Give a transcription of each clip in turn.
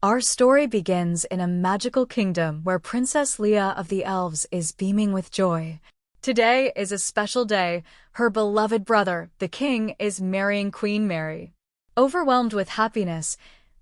Our story begins in a magical kingdom where Princess Leah of the Elves is beaming with joy. Today is a special day. Her beloved brother, the king, is marrying Queen Mary. Overwhelmed with happiness,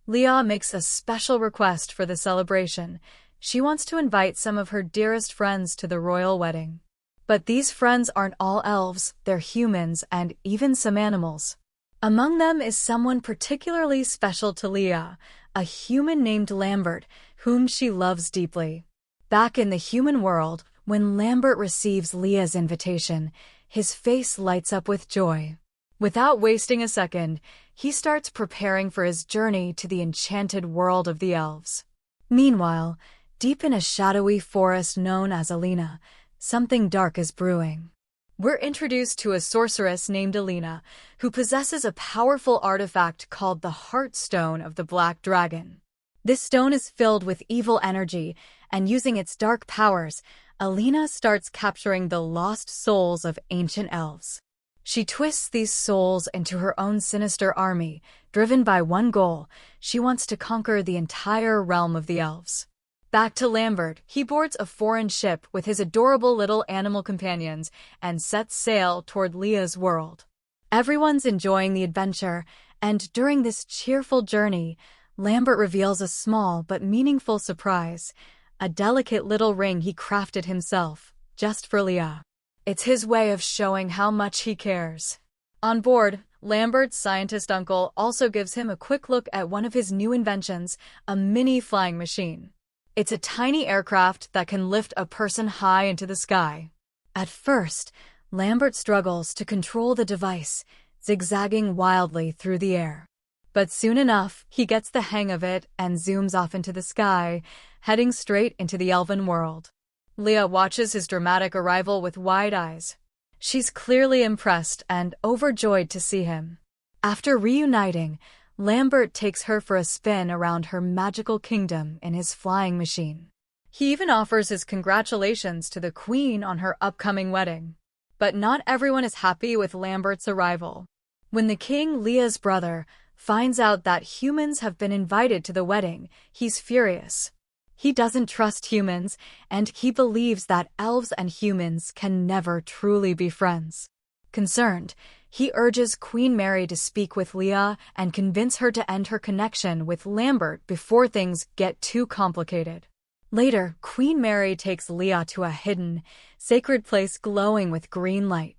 Leah makes a special request for the celebration. She wants to invite some of her dearest friends to the royal wedding. But these friends aren't all elves, they're humans and even some animals. Among them is someone particularly special to Leah, a human named Lambert, whom she loves deeply. Back in the human world, when Lambert receives Leah's invitation, his face lights up with joy. Without wasting a second, he starts preparing for his journey to the enchanted world of the elves. Meanwhile, deep in a shadowy forest known as Alina, something dark is brewing. We're introduced to a sorceress named Alina, who possesses a powerful artifact called the Heartstone of the Black Dragon. This stone is filled with evil energy, and using its dark powers, Alina starts capturing the lost souls of ancient elves. She twists these souls into her own sinister army, driven by one goal: she wants to conquer the entire realm of the elves. Back to Lambert, he boards a foreign ship with his adorable little animal companions and sets sail toward Leah's world. Everyone's enjoying the adventure, and during this cheerful journey, Lambert reveals a small but meaningful surprise: a delicate little ring he crafted himself, just for Leah. It's his way of showing how much he cares. On board, Lambert's scientist uncle also gives him a quick look at one of his new inventions, a mini flying machine. It's a tiny aircraft that can lift a person high into the sky. At first, Lambert struggles to control the device, zigzagging wildly through the air. But soon enough, he gets the hang of it and zooms off into the sky, heading straight into the elven world. Leah watches his dramatic arrival with wide eyes. She's clearly impressed and overjoyed to see him. After reuniting, Lambert takes her for a spin around her magical kingdom in his flying machine. He even offers his congratulations to the queen on her upcoming wedding. But not everyone is happy with Lambert's arrival. When the king, Leah's brother, finds out that humans have been invited to the wedding, he's furious. He doesn't trust humans, and he believes that elves and humans can never truly be friends. Concerned, he urges Queen Mary to speak with Leah and convince her to end her connection with Lambert before things get too complicated. Later, Queen Mary takes Leah to a hidden, sacred place glowing with green light.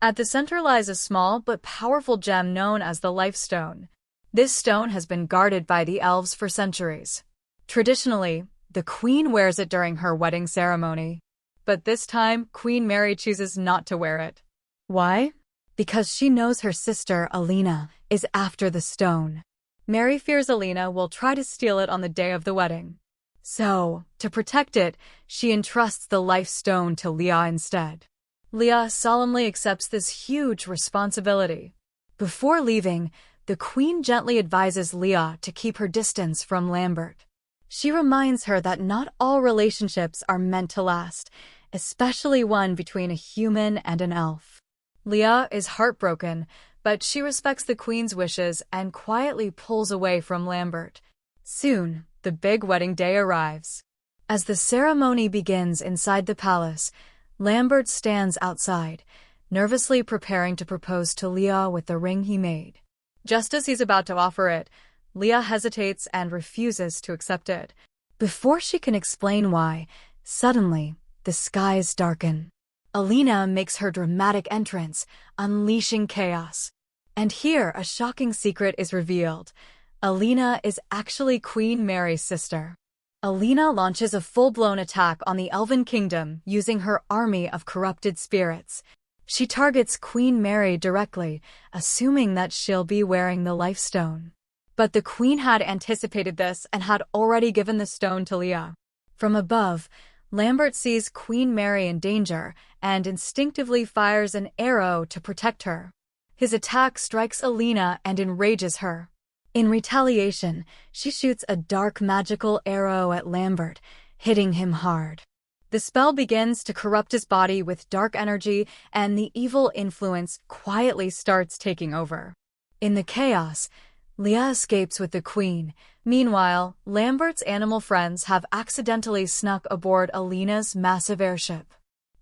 At the center lies a small but powerful gem known as the Lifestone. This stone has been guarded by the elves for centuries. Traditionally, the queen wears it during her wedding ceremony. But this time, Queen Mary chooses not to wear it. Why? Because she knows her sister, Alina, is after the stone. Mary fears Alina will try to steal it on the day of the wedding. So, to protect it, she entrusts the Lifestone to Leah instead. Leah solemnly accepts this huge responsibility. Before leaving, the queen gently advises Leah to keep her distance from Lambert. She reminds her that not all relationships are meant to last, especially one between a human and an elf. Leah is heartbroken, but she respects the queen's wishes and quietly pulls away from Lambert. Soon, the big wedding day arrives. As the ceremony begins inside the palace, Lambert stands outside, nervously preparing to propose to Leah with the ring he made. Just as he's about to offer it, Leah hesitates and refuses to accept it. Before she can explain why, suddenly, the skies darken. Alina makes her dramatic entrance, unleashing chaos. And here, a shocking secret is revealed. Alina is actually Queen Mary's sister. Alina launches a full-blown attack on the Elven Kingdom using her army of corrupted spirits. She targets Queen Mary directly, assuming that she'll be wearing the Lifestone. But the queen had anticipated this and had already given the stone to Leah. From above, Lambert sees Queen Mary in danger and instinctively fires an arrow to protect her. His attack strikes Alina and enrages her. In retaliation, she shoots a dark magical arrow at Lambert, hitting him hard. The spell begins to corrupt his body with dark energy, and the evil influence quietly starts taking over. In the chaos, Leah escapes with the queen. Meanwhile, Lambert's animal friends have accidentally snuck aboard Alina's massive airship.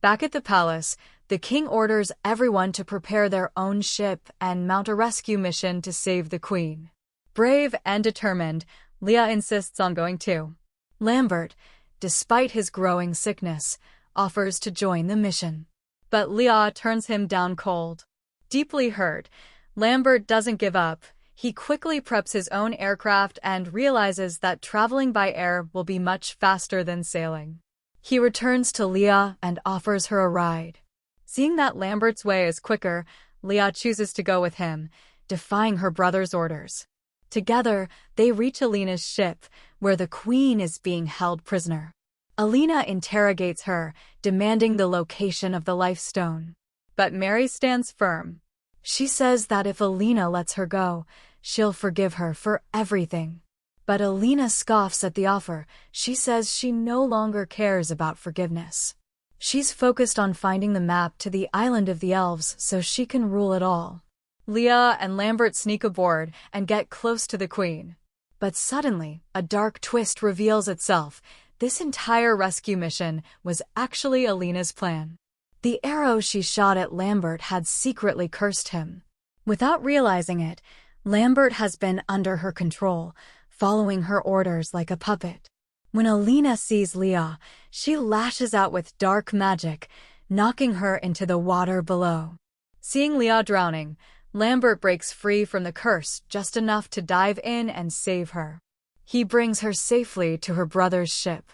Back at the palace, the king orders everyone to prepare their own ship and mount a rescue mission to save the queen. Brave and determined, Leah insists on going too. Lambert, despite his growing sickness, offers to join the mission. But Leah turns him down cold. Deeply hurt, Lambert doesn't give up. He quickly preps his own aircraft and realizes that traveling by air will be much faster than sailing. He returns to Leah and offers her a ride. Seeing that Lambert's way is quicker, Leah chooses to go with him, defying her brother's orders. Together, they reach Alina's ship, where the queen is being held prisoner. Alina interrogates her, demanding the location of the Lifestone. But Mary stands firm. She says that if Alina lets her go, she'll forgive her for everything. But Alina scoffs at the offer. She says she no longer cares about forgiveness. She's focused on finding the map to the island of the elves so she can rule it all. Leah and Lambert sneak aboard and get close to the queen. But suddenly, a dark twist reveals itself. This entire rescue mission was actually Alina's plan. The arrow she shot at Lambert had secretly cursed him. Without realizing it, Lambert has been under her control, following her orders like a puppet. When Alina sees Leah, she lashes out with dark magic, knocking her into the water below. Seeing Leah drowning, Lambert breaks free from the curse just enough to dive in and save her. He brings her safely to her brother's ship.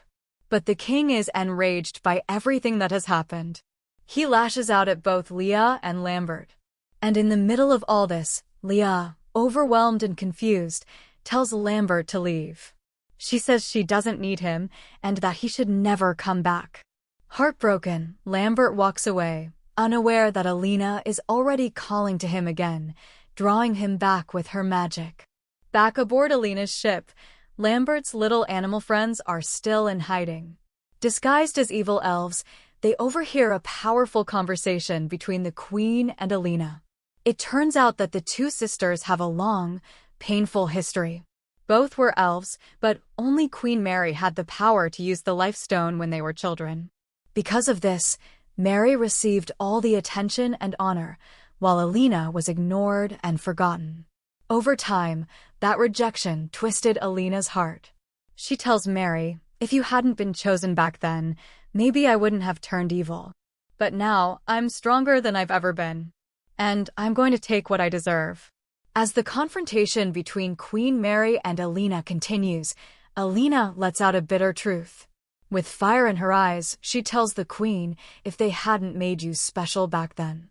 But the king is enraged by everything that has happened. He lashes out at both Leah and Lambert. And in the middle of all this, Leah, overwhelmed and confused, tells Lambert to leave. She says she doesn't need him and that he should never come back. Heartbroken, Lambert walks away, unaware that Alina is already calling to him again, drawing him back with her magic. Back aboard Alina's ship, Lambert's little animal friends are still in hiding. Disguised as evil elves, they overhear a powerful conversation between the queen and Alina. It turns out that the two sisters have a long, painful history. Both were elves, but only Queen Mary had the power to use the Lifestone when they were children. Because of this, Mary received all the attention and honor, while Alina was ignored and forgotten. Over time, that rejection twisted Alina's heart. She tells Mary, "If you hadn't been chosen back then, maybe I wouldn't have turned evil. But now, I'm stronger than I've ever been. And I'm going to take what I deserve." As the confrontation between Queen Mary and Alina continues, Alina lets out a bitter truth. With fire in her eyes, she tells the queen, "If they hadn't made you special back then,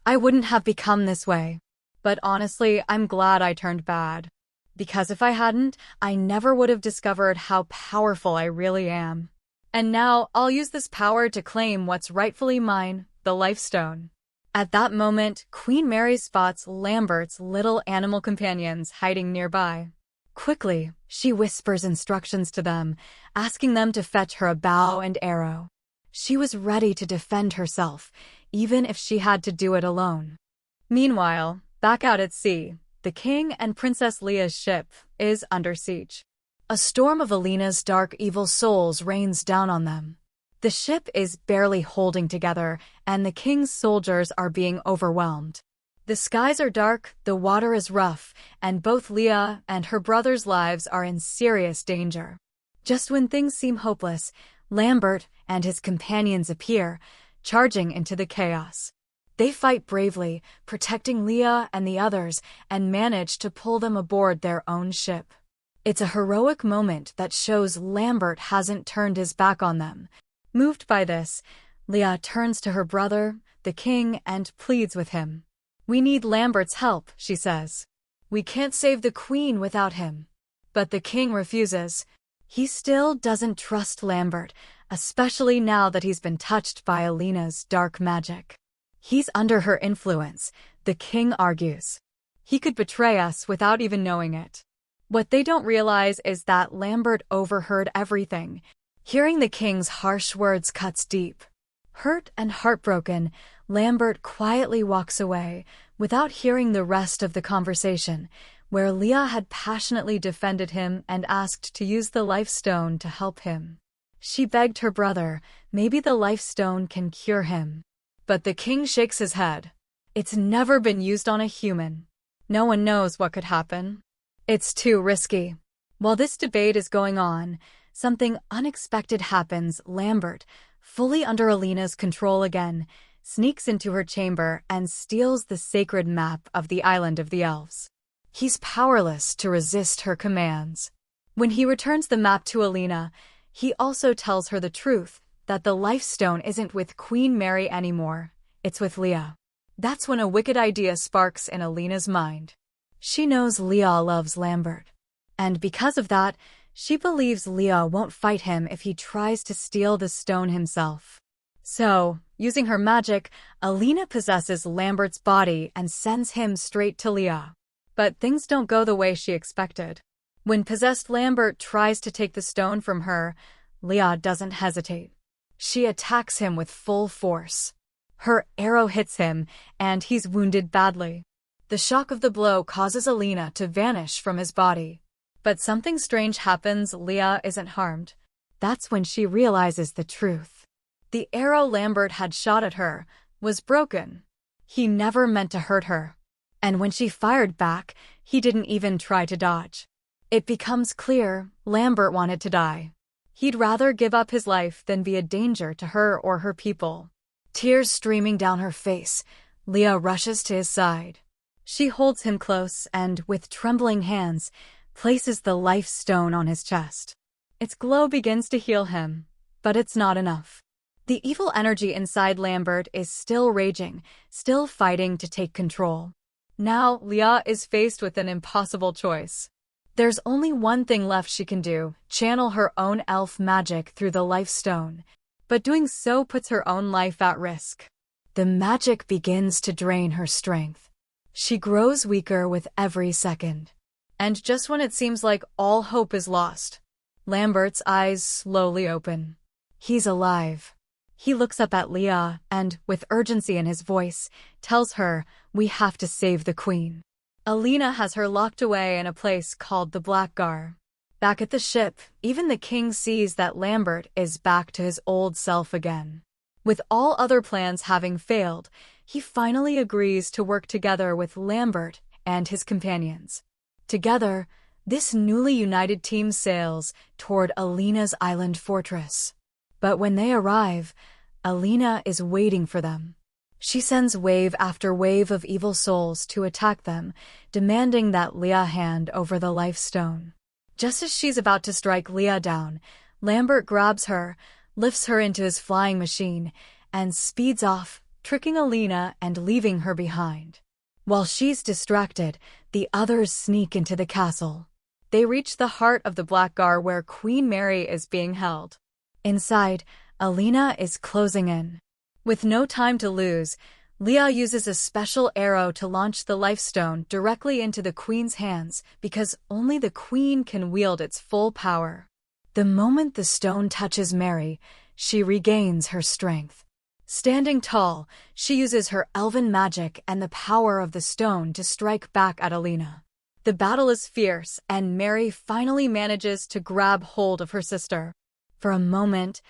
I wouldn't have become this way. But honestly, I'm glad I turned bad. Because if I hadn't, I never would have discovered how powerful I really am. And now I'll use this power to claim what's rightfully mine, the Lifestone." At that moment, Queen Mary spots Lambert's little animal companions hiding nearby. Quickly, she whispers instructions to them, asking them to fetch her a bow and arrow. She was ready to defend herself, even if she had to do it alone. Meanwhile, back out at sea, the king and Princess Leah's ship is under siege. A storm of Alina's dark evil souls rains down on them. The ship is barely holding together, and the king's soldiers are being overwhelmed. The skies are dark, the water is rough, and both Leah and her brother's lives are in serious danger. Just when things seem hopeless, Lambert and his companions appear, charging into the chaos. They fight bravely, protecting Leah and the others, and manage to pull them aboard their own ship. It's a heroic moment that shows Lambert hasn't turned his back on them. Moved by this, Leah turns to her brother, the king, and pleads with him. "We need Lambert's help," she says. "We can't save the queen without him." But the king refuses. He still doesn't trust Lambert, especially now that he's been touched by Alina's dark magic. He's under her influence, the king argues. He could betray us without even knowing it. What they don't realize is that Lambert overheard everything. Hearing the king's harsh words cuts deep. Hurt and heartbroken, Lambert quietly walks away, without hearing the rest of the conversation, where Leah had passionately defended him and asked to use the Lifestone to help him. She begged her brother, maybe the Lifestone can cure him. But the king shakes his head. It's never been used on a human. No one knows what could happen. It's too risky. While this debate is going on, something unexpected happens. Lambert, fully under Alina's control again, sneaks into her chamber and steals the sacred map of the island of the elves. He's powerless to resist her commands. When he returns the map to Alina, he also tells her the truth, that the Lifestone isn't with Queen Mary anymore, it's with Leah. That's when a wicked idea sparks in Alina's mind. She knows Leah loves Lambert. And because of that, she believes Leah won't fight him if he tries to steal the stone himself. So, using her magic, Alina possesses Lambert's body and sends him straight to Leah. But things don't go the way she expected. When possessed Lambert tries to take the stone from her, Leah doesn't hesitate. She attacks him with full force. Her arrow hits him, and he's wounded badly. The shock of the blow causes Alina to vanish from his body. But something strange happens. Leah isn't harmed. That's when she realizes the truth. The arrow Lambert had shot at her was broken. He never meant to hurt her. And when she fired back, he didn't even try to dodge. It becomes clear Lambert wanted to die. He'd rather give up his life than be a danger to her or her people. Tears streaming down her face, Leah rushes to his side. She holds him close and, with trembling hands, places the Lifestone on his chest. Its glow begins to heal him, but it's not enough. The evil energy inside Lambert is still raging, still fighting to take control. Now, Leah is faced with an impossible choice. There's only one thing left she can do, channel her own elf magic through the Lifestone. But doing so puts her own life at risk. The magic begins to drain her strength. She grows weaker with every second. And just when it seems like all hope is lost, Lambert's eyes slowly open. He's alive. He looks up at Leah and, with urgency in his voice, tells her, "We have to save the queen." Alina has her locked away in a place called the Blackgar. Back at the ship, even the king sees that Lambert is back to his old self again. With all other plans having failed, he finally agrees to work together with Lambert and his companions. Together, this newly united team sails toward Alina's island fortress. But when they arrive, Alina is waiting for them. She sends wave after wave of evil souls to attack them, demanding that Leah hand over the Lifestone. Just as she's about to strike Leah down, Lambert grabs her, lifts her into his flying machine, and speeds off, tricking Alina and leaving her behind. While she's distracted, the others sneak into the castle. They reach the heart of the Blackgar where Queen Mary is being held. Inside, Alina is closing in. With no time to lose, Leah uses a special arrow to launch the Lifestone directly into the queen's hands because only the queen can wield its full power. The moment the stone touches Mary, she regains her strength. Standing tall, she uses her elven magic and the power of the stone to strike back at Alina. The battle is fierce, and Mary finally manages to grab hold of her sister. For a moment,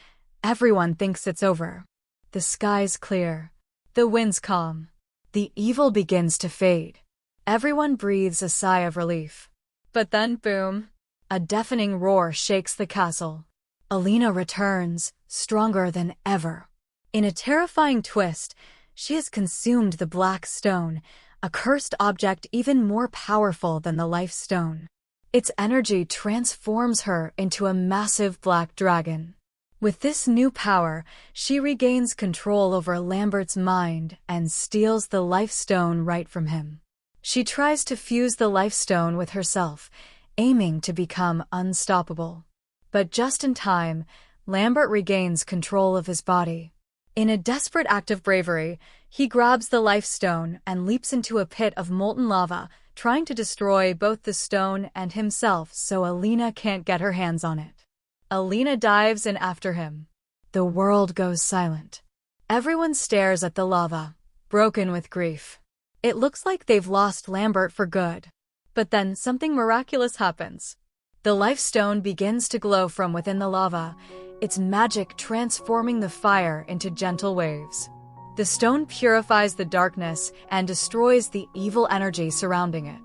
everyone thinks it's over. The sky's clear. The wind's calm. The evil begins to fade. Everyone breathes a sigh of relief. But then, boom! A deafening roar shakes the castle. Alina returns, stronger than ever. In a terrifying twist, she has consumed the Black Stone, a cursed object even more powerful than the Lifestone. Its energy transforms her into a massive black dragon. With this new power, she regains control over Lambert's mind and steals the Lifestone right from him. She tries to fuse the Lifestone with herself, aiming to become unstoppable. But just in time, Lambert regains control of his body. In a desperate act of bravery, he grabs the Lifestone and leaps into a pit of molten lava, trying to destroy both the stone and himself so Alina can't get her hands on it. Alina dives in after him. The world goes silent. Everyone stares at the lava, broken with grief. It looks like they've lost Lambert for good. But then something miraculous happens. The Lifestone begins to glow from within the lava, its magic transforming the fire into gentle waves. The stone purifies the darkness and destroys the evil energy surrounding it.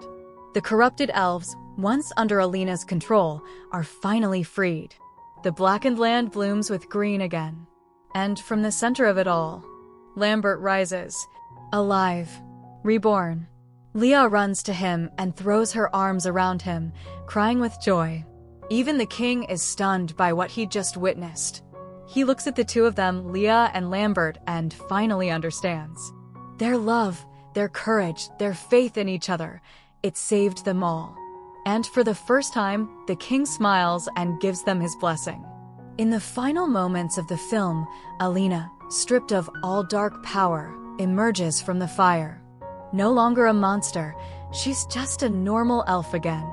The corrupted elves, once under Alina's control, are finally freed. The blackened land blooms with green again. And from the center of it all, Lambert rises, alive, reborn. Leah runs to him and throws her arms around him, crying with joy. Even the king is stunned by what he just witnessed. He looks at the two of them, Leah and Lambert, and finally understands. Their love, their courage, their faith in each other, it saved them all. And for the first time, the king smiles and gives them his blessing. In the final moments of the film, Alina, stripped of all dark power, emerges from the fire. No longer a monster, she's just a normal elf again.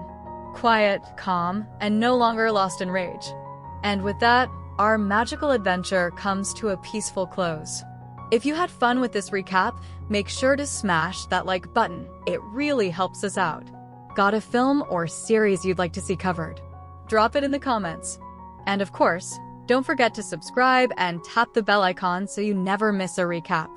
Quiet, calm, and no longer lost in rage. And with that, our magical adventure comes to a peaceful close. If you had fun with this recap, make sure to smash that like button. It really helps us out. Got a film or series you'd like to see covered? Drop it in the comments. And of course, don't forget to subscribe and tap the bell icon so you never miss a recap.